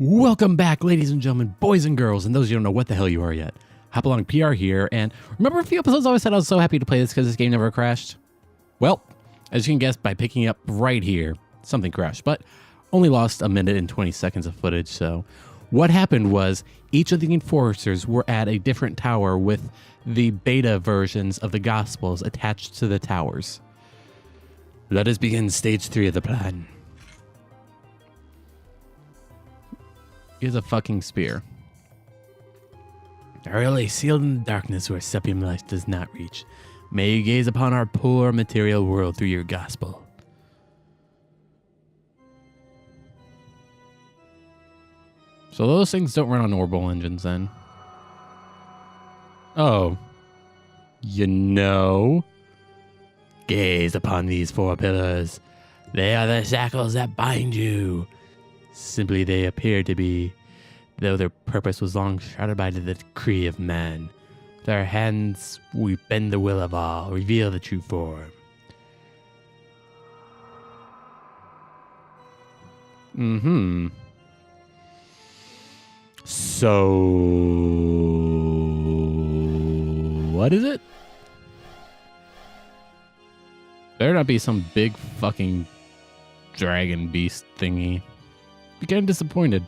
Welcome back, ladies and gentlemen, boys and girls, and those who don't know what the hell you are yet. Hopalong PR here, and remember a few episodes ago I said I was so happy to play this because this game never crashed? Well, as you can guess by picking up right here, something crashed, but only lost a minute and 20 seconds of footage, so what happened was each of the enforcers were at a different tower with the beta versions of the Gospels attached to the towers. Let us begin stage 3 of the plan. Here's a fucking spear. Early sealed in the darkness where sepium light does not reach. May you gaze upon our poor material world through your gospel. So those things don't run on orbital engines then. Oh. You know. Gaze upon these four pillars. They are the shackles that bind you. Simply they appear to be, though their purpose was long shrouded by the decree of man. With our hands we bend the will of all, reveal the true form. So, what is it? Better not be some big fucking dragon beast thingy. Be kind of disappointed.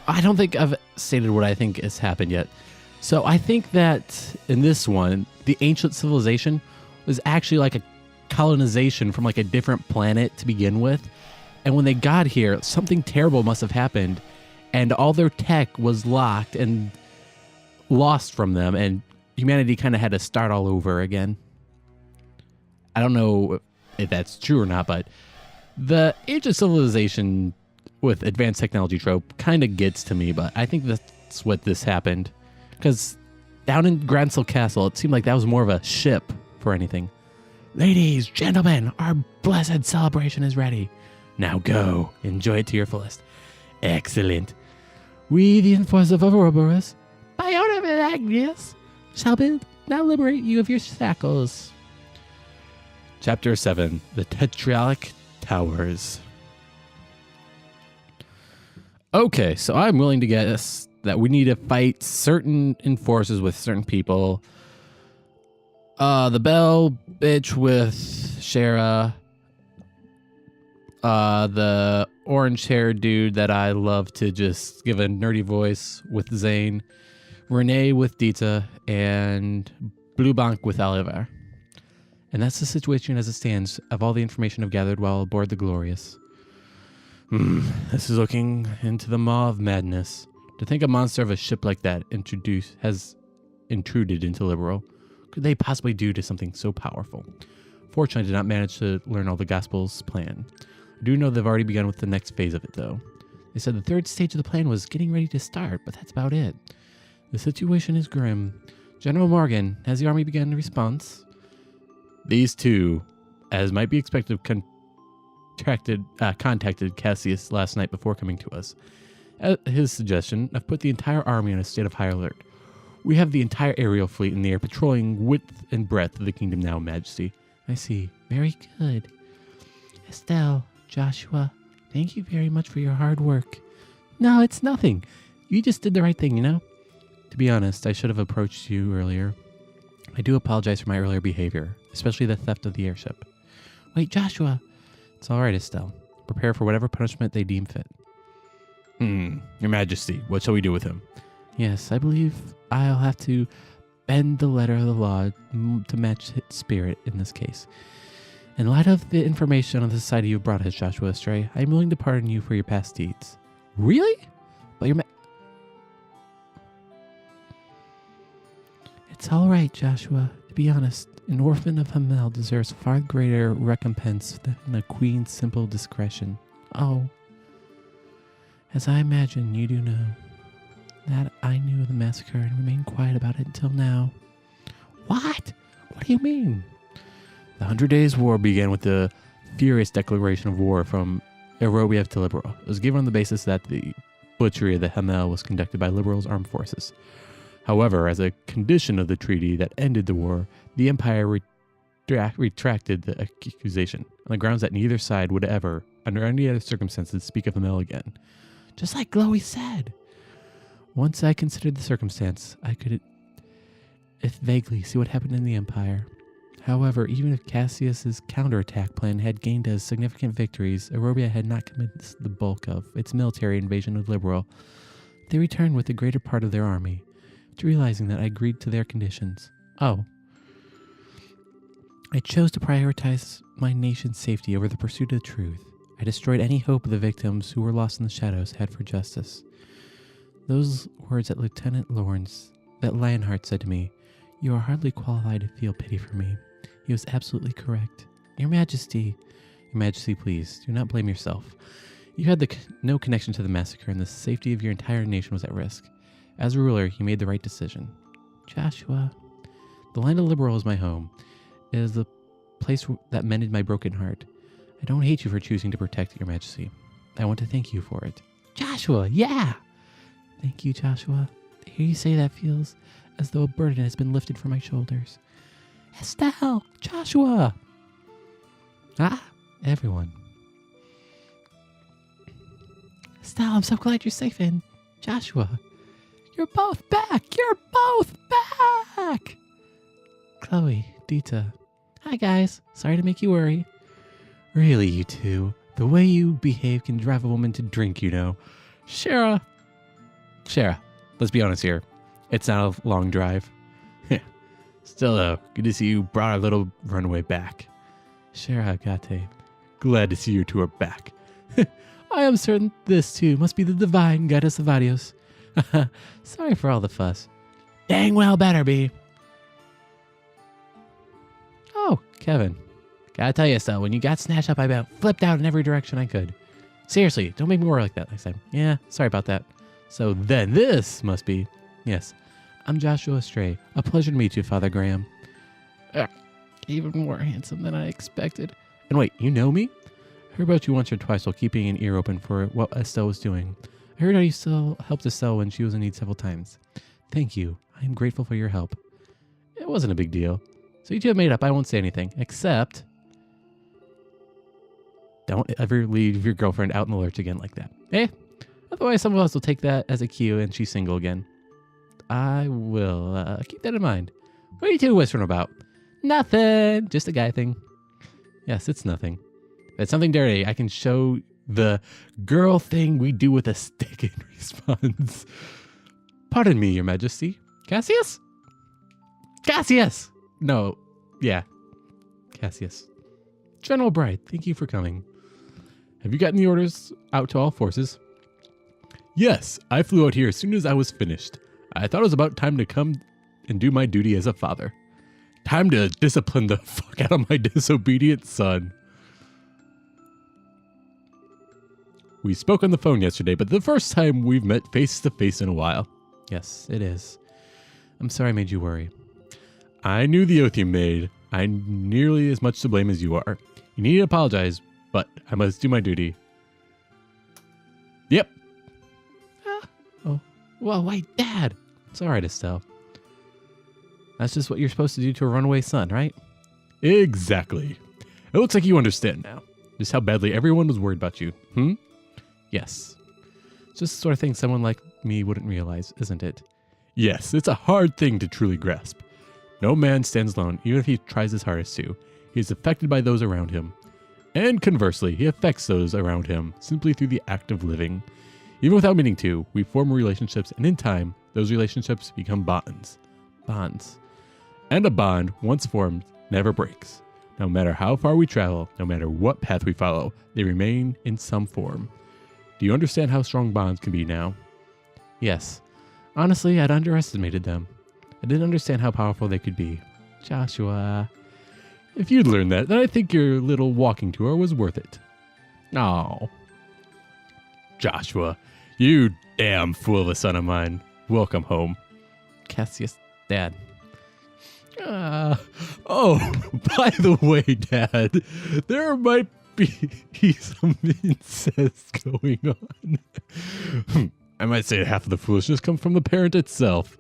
I don't think I've stated what I think has happened yet. So I think that in this one, the ancient civilization was actually like a colonization from like a different planet to begin with. And when they got here, something terrible must have happened. And all their tech was locked and lost from them. And humanity kind of had to start all over again. I don't know if that's true or not, but the age of civilization with advanced technology trope kind of gets to me, but I think that's what this happened. Because down in Gransel Castle, it seemed like that was more of a ship for anything. Ladies, gentlemen, our blessed celebration is ready. Now go, enjoy it to your fullest. Excellent. We, the enforcers of Ouroboros, by order of Agnes, shall now liberate you of your shackles. Chapter 7, The Tetralic Towers. Okay, so I'm willing to guess that we need to fight certain enforcers with certain people. The Bell bitch with Shara. The orange-haired dude that I love to just give a nerdy voice with Zane. Renee with Dita. And Blue Bank with Oliver. And that's the situation as it stands of all the information I've gathered while aboard the Glorious. This is looking into the maw of madness. To think a monster of a ship like that has intruded into Liberal. Could they possibly do to something so powerful? Fortunately, I did not manage to learn all the Gospel's plan. I do know they've already begun with the next phase of it, though. They said the third stage of the plan was getting ready to start, but that's about it. The situation is grim. General Morgan, has the army begun a response? These two, as might be expected, contacted Cassius last night before coming to us. At his suggestion, I've put the entire army in a state of high alert. We have the entire aerial fleet in the air patrolling width and breadth of the kingdom now, Majesty. I see. Very good. Estelle, Joshua, thank you very much for your hard work. No, it's nothing. You just did the right thing, you know? To be honest, I should have approached you earlier. I do apologize for my earlier behavior, especially the theft of the airship. Wait, Joshua. It's all right, Estelle. Prepare for whatever punishment they deem fit. Your Majesty, what shall we do with him? Yes, I believe I'll have to bend the letter of the law to match its spirit in this case. In light of the information on the society you brought us, Joshua Astray, I'm willing to pardon you for your past deeds. Really? But your It's all right, Joshua. To be honest, an orphan of Hamel deserves far greater recompense than a queen's simple discretion. Oh. As I imagine you do know. That I knew of the massacre and remained quiet about it until now. What? What do you mean? The 100 Days' War began with the furious declaration of war from Erobiev to Liberal. It was given on the basis that the butchery of the Hamel was conducted by Liberal's armed forces. However, as a condition of the treaty that ended the war, the Empire retracted the accusation. on the grounds that neither side would ever, under any other circumstances, speak of the mill again. Just like Chloe said. Once I considered the circumstance, I could, if vaguely, see what happened in the Empire. However, even if Cassius's counterattack plan had gained us significant victories, Arobia had not committed the bulk of its military invasion of Liberal. They returned with the greater part of their army, after realizing that I agreed to their conditions. Oh. I chose to prioritize my nation's safety over the pursuit of truth. I destroyed any hope the victims who were lost in the shadows had for justice. Those words that Lieutenant Lawrence, that Lionheart said to me, "You are hardly qualified to feel pity for me." He was absolutely correct. Your Majesty, please, do not blame yourself. You had no connection to the massacre, and the safety of your entire nation was at risk. As a ruler, you made the right decision. Joshua, the land of Liberal is my home. It is the place that mended my broken heart. I don't hate you for choosing to protect Your Majesty. I want to thank you for it. Joshua, yeah! Thank you, Joshua. To hear you say that feels as though a burden has been lifted from my shoulders. Estelle! Joshua! Everyone. Estelle, I'm so glad you're safe, and Joshua, you're both back! You're both back! Chloe, Dita. Hi, guys. Sorry to make you worry. Really, you two. The way you behave can drive a woman to drink, you know. Shara, let's be honest here. It's not a long drive. Still, though, good to see you brought our little runaway back. Shara Agate, glad to see you two are back. I am certain this, too, must be the divine Goddess of Adios. Sorry for all the fuss. Dang well better be. Oh, Kevin. Gotta tell you, Estelle, when you got snatched up, I about flipped out in every direction I could. Seriously, don't make me worry like that next time. Yeah, sorry about that. So then this must be... Yes, I'm Joshua Stray. A pleasure to meet you, Father Graham. Even more handsome than I expected. And wait, you know me? I heard about you once or twice while keeping an ear open for what Estelle was doing. I heard how you still helped Estelle when she was in need several times. Thank you. I am grateful for your help. It wasn't a big deal. So you two have made up. I won't say anything, except... Don't ever leave your girlfriend out in the lurch again like that. Eh? Otherwise, some of us will take that as a cue and she's single again. I will keep that in mind. What are you two whispering about? Nothing. Just a guy thing. Yes, it's nothing. If it's something dirty, I can show the girl thing we do with a stick in response. Pardon me, Your Majesty. Cassius? Cassius! No. Yeah. Cassius. General Bright, thank you for coming. Have you gotten the orders out to all forces? Yes, I flew out here as soon as I was finished. I thought it was about time to come and do my duty as a father. Time to discipline the fuck out of my disobedient son. We spoke on the phone yesterday, but the first time we've met face to face in a while. Yes, it is. I'm sorry I made you worry. I knew the oath you made. I'm nearly as much to blame as you are. You need to apologize, but I must do my duty. Yep. Oh. Well, wait, Dad. It's all right, Estelle. That's just what you're supposed to do to a runaway son, right? Exactly. It looks like you understand now. Just how badly everyone was worried about you. Yes. It's just the sort of thing someone like me wouldn't realize, isn't it? Yes, it's a hard thing to truly grasp. No man stands alone, even if he tries his hardest to. He is affected by those around him. And conversely, he affects those around him simply through the act of living. Even without meaning to, we form relationships, and in time, those relationships become bonds. Bonds. And a bond, once formed, never breaks. No matter how far we travel, no matter what path we follow, they remain in some form. Do you understand how strong bonds can be now? Yes. Honestly, I'd underestimated them. I didn't understand how powerful they could be. Joshua. If you'd learned that, then I think your little walking tour was worth it. Oh. Joshua, you damn fool of a son of mine. Welcome home. Cassius, Dad. Oh, by the way, Dad, there might be some incest going on. I might say half of the foolishness comes from the parent itself.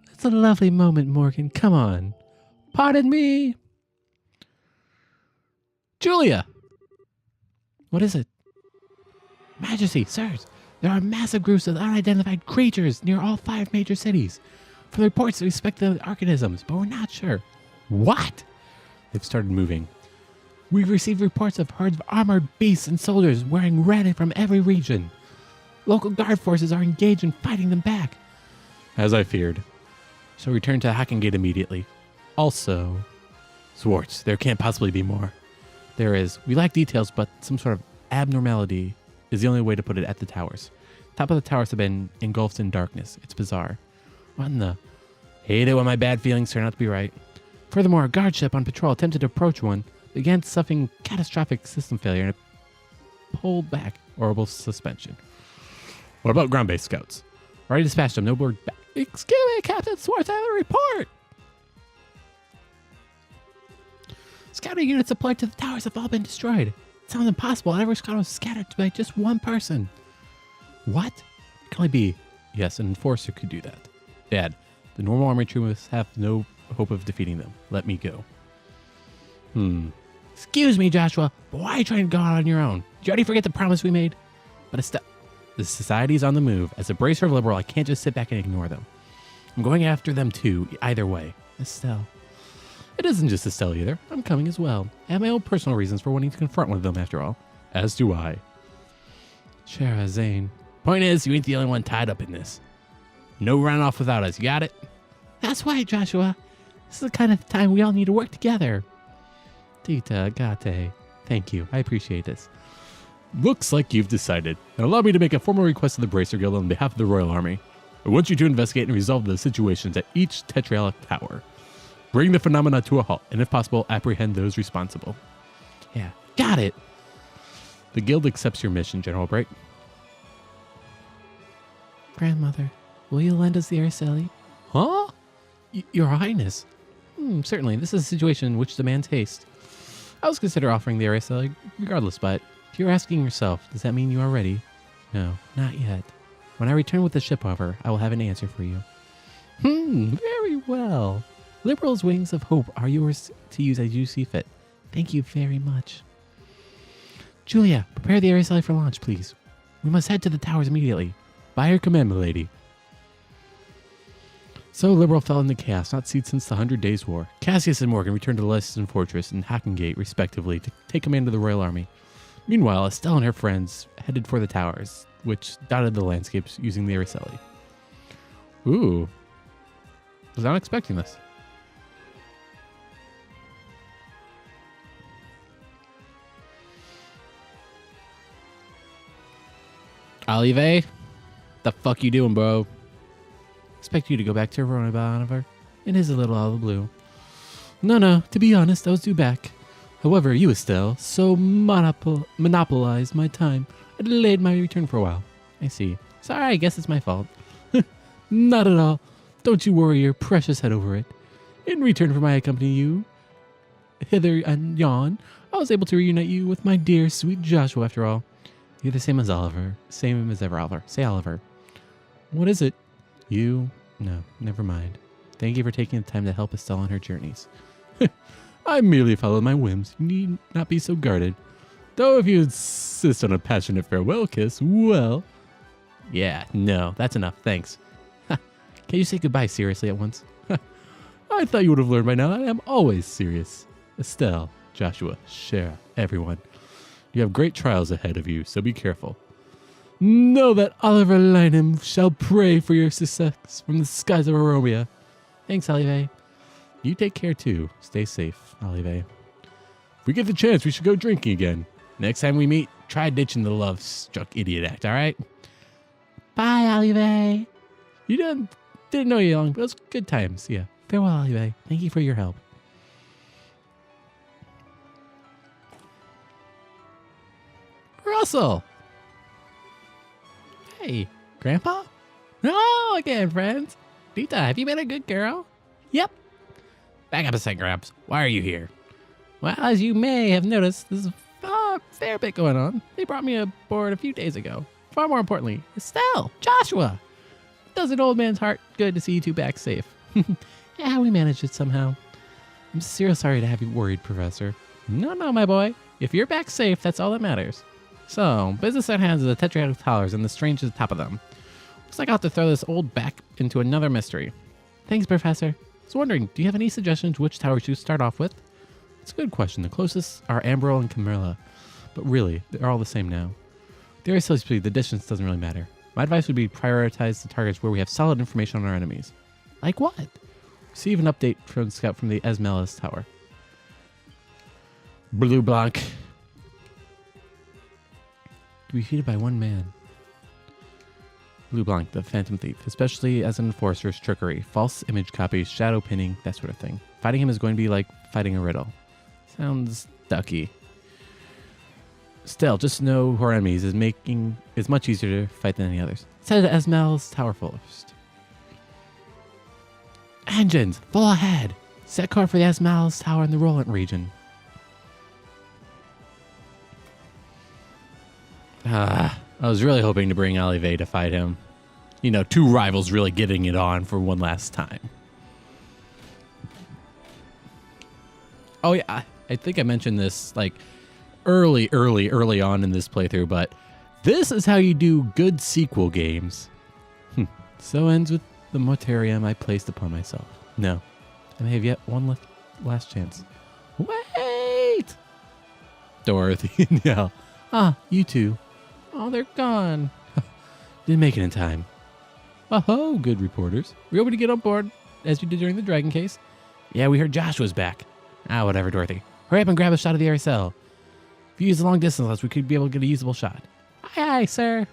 That's a lovely moment, Morgan. Come on. Pardon me. Julia. What is it? Majesty, sirs, there are massive groups of unidentified creatures near all 5 major cities. From the reports, we suspect the organisms, but we're not sure. What? They've started moving. We've received reports of herds of armored beasts and soldiers wearing red from every region. Local guard forces are engaged in fighting them back. As I feared. So return to Hackengate immediately. Also, Swartz, there can't possibly be more. There is. We lack details, but some sort of abnormality is the only way to put it at the towers. Top of the towers have been engulfed in darkness. It's bizarre. What in the... Hate it when my bad feelings turn out to be right. Furthermore, a guard ship on patrol attempted to approach one, began suffering catastrophic system failure, and it pulled back. Horrible suspension. What about ground-based scouts? Already dispatched them. No word back. Excuse me, Captain Swartz, I have a report. Scouting units deployed to the towers have all been destroyed. It sounds impossible. Every scout was scattered by just one person. What? It can only be... Yes, an enforcer could do that. Dad, the normal army troops have no hope of defeating them. Let me go. Excuse me, Joshua, but why are you trying to go out on your own? Did you already forget the promise we made? But Estelle... The society's on the move. As a bracer of liberal, I can't just sit back and ignore them. I'm going after them too, either way. Estelle... It isn't just Estelle either. I'm coming as well. I have my own personal reasons for wanting to confront one of them after all. As do I. Shara, Zane. Point is, you ain't the only one tied up in this. No running off without us. You got it? That's right, Joshua. This is the kind of time we all need to work together. Tita, Agate. Thank you. I appreciate this. Looks like you've decided. Now allow me to make a formal request to the Bracer Guild on behalf of the Royal Army. I want you to investigate and resolve the situations at each tetralic tower. Bring the phenomena to a halt, and if possible, apprehend those responsible. Yeah, got it. The guild accepts your mission, General Bright. Grandmother, will you lend us the Araceli? Huh? Your Highness. Certainly, this is a situation which demands haste. I was consider offering the Araceli regardless, but if you're asking yourself, does that mean you are ready? No, not yet. When I return with the ship, however, I will have an answer for you. Very well. Liberal's wings of hope are yours to use as you see fit. Thank you very much. Julia, prepare the Araceli for launch, please. We must head to the towers immediately. By your command, milady. So Liberal fell into chaos, not seen since the 100 Days' War. Cassius and Morgan returned to the Lexington Fortress and Hackengate, respectively, to take command of the Royal Army. Meanwhile, Estelle and her friends headed for the towers, which dotted the landscapes using the Araceli. Ooh. Was not expecting this. Olive, the fuck you doing, bro? Expect you to go back to Rona Oliver. It is a little out of the blue. No, to be honest, I was due back. However, you, Estelle, so monopolized my time. I delayed my return for a while. I see. Sorry, I guess it's my fault. Not at all. Don't you worry your precious head over it. In return for my accompanying you hither and yon, I was able to reunite you with my dear, sweet Joshua after all. You're the same as Oliver. Same as ever, Oliver. Say Oliver. What is it? You? No, never mind. Thank you for taking the time to help Estelle on her journeys. I merely followed my whims. You need not be so guarded. Though if you insist on a passionate farewell kiss, well... Yeah, no, that's enough. Thanks. Can you say goodbye seriously at once? I thought you would have learned by now. I am always serious. Estelle, Joshua, Shara, everyone. You have great trials ahead of you, so be careful. Know that Oliver Lynham shall pray for your success from the skies of Aromia. Thanks, Olive. You take care too. Stay safe, Olive. If we get the chance, we should go drinking again. Next time we meet, try ditching the love-struck idiot act, all right? Bye, Olive. You didn't know you long, but it was good times. Yeah. Farewell, Olive. Thank you for your help. Russell! Hey, Grandpa? Oh, again, friends. Rita, have you been a good girl? Yep. Back up a sec, Gramps. Why are you here? Well, as you may have noticed, there's a fair bit going on. They brought me aboard a few days ago. Far more importantly, Estelle, Joshua. Does an old man's heart good to see you two back safe. Yeah, we managed it somehow. I'm seriously sorry to have you worried, Professor. No, my boy. If you're back safe, that's all that matters. So, business at hand is the tetrahedral towers and the strange at the top of them. Looks like I'll have to throw this old back into another mystery. Thanks, Professor. I was wondering, do you have any suggestions which tower to start off with? It's a good question. The closest are Amberl and Camilla. But really, they're all the same now. Theory says the distance doesn't really matter. My advice would be prioritize the targets where we have solid information on our enemies. Like what? Receive an update from Scout from the Esmelis Tower. Blue Blanc. To be defeated by one man. Blue Blanc, the Phantom Thief, especially as an enforcer's trickery, false image copies, shadow pinning, that sort of thing. Fighting him is going to be like fighting a riddle. Sounds ducky. Still, just know who our enemies is much easier to fight than any others. Let's head to Esmel's Tower first. Engines, full ahead. Set course for the Esmel's Tower in the Roland region. I was really hoping to bring Olive to fight him. You know, two rivals really getting it on for one last time. Oh yeah, I think I mentioned this like early on in this playthrough, but this is how you do good sequel games. So ends with the mortarium I placed upon myself. No, and I have yet one last chance. Wait! Dorothy and Yell. You two. Oh, they're gone. Didn't make it in time. Oh, good reporters. Were you able to get on board as you did during the Dragon case? Yeah, we heard Josh was back. Whatever, Dorothy. Hurry up and grab a shot of the Aracel. If you use the long distance lens, we could be able to get a usable shot. Aye, sir.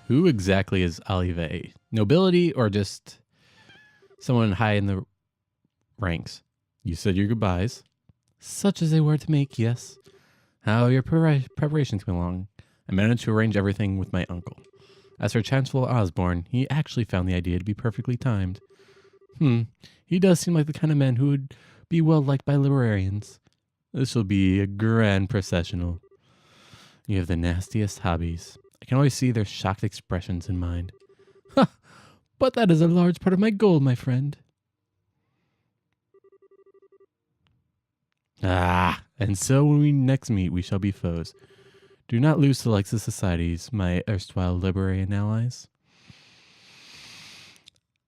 Who exactly is Olive? Nobility or just someone high in the ranks? You said your goodbyes. Such as they were to make, yes. How are your preparations coming along? I managed to arrange everything with my uncle. As for Chancellor Osborne, he actually found the idea to be perfectly timed. He does seem like the kind of man who would be well liked by librarians. This will be a grand processional. You have the nastiest hobbies. I can always see their shocked expressions in mind. But that is a large part of my goal, my friend. And so when we next meet, we shall be foes. Do not lose to likes of societies, my erstwhile librarian allies.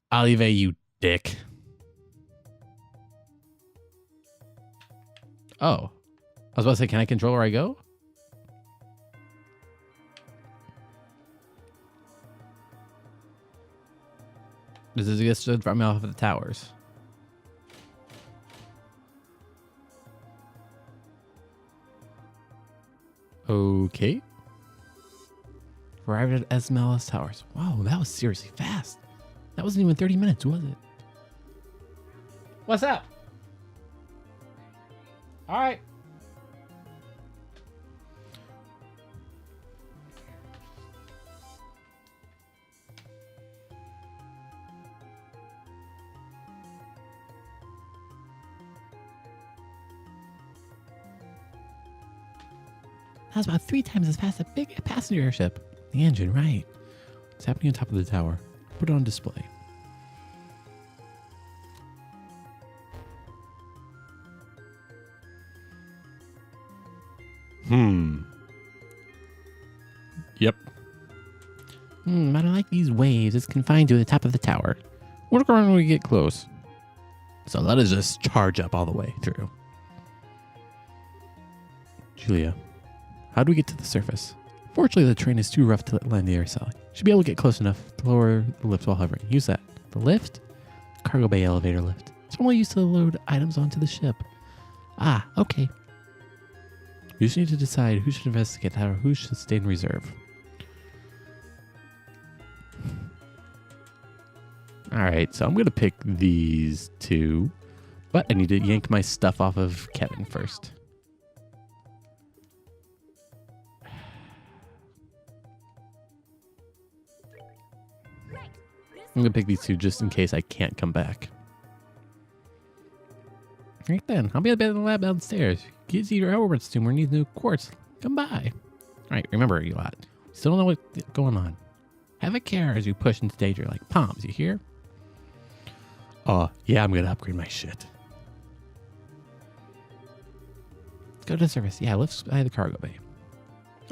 Olive, you dick. Oh. I was about to say, can I control where I go? Does this get stood from me off of the towers? Okay. Arrived at Esmelis Towers. Wow, that was seriously fast. That wasn't even 30 minutes, was it? What's up? All right. That was about 3 times as fast as a big passenger airship. The engine, right. What's happening on top of the tower? Put it on display. Yep. I don't like these waves. It's confined to the top of the tower. We'll look around when we get close. So let us just charge up all the way through. Julia, how do we get to the surface? Fortunately, the train is too rough to land the Aracel. Should be able to get close enough to lower the lift while hovering. Use that. The lift? Cargo bay elevator lift. It's normally used to load items onto the ship. Okay. We just need to decide who should investigate that or who should stay in reserve. Alright, so I'm going to pick these two. But I need to yank my stuff off of Kevin first. I'm going to pick these two just in case I can't come back. Right then, I'll be at the lab downstairs. Gives you your Albert's tumor needs new quartz. Come by. Alright, remember you lot. Still don't know what's going on. Have a care as you push into danger like palms, you hear? Yeah, I'm going to upgrade my shit. Let's go to the surface. Yeah, let's buy the cargo bay.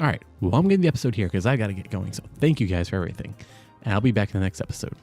All right. Well, I'm getting the episode here because I got to get going. So thank you guys for everything. And I'll be back in the next episode.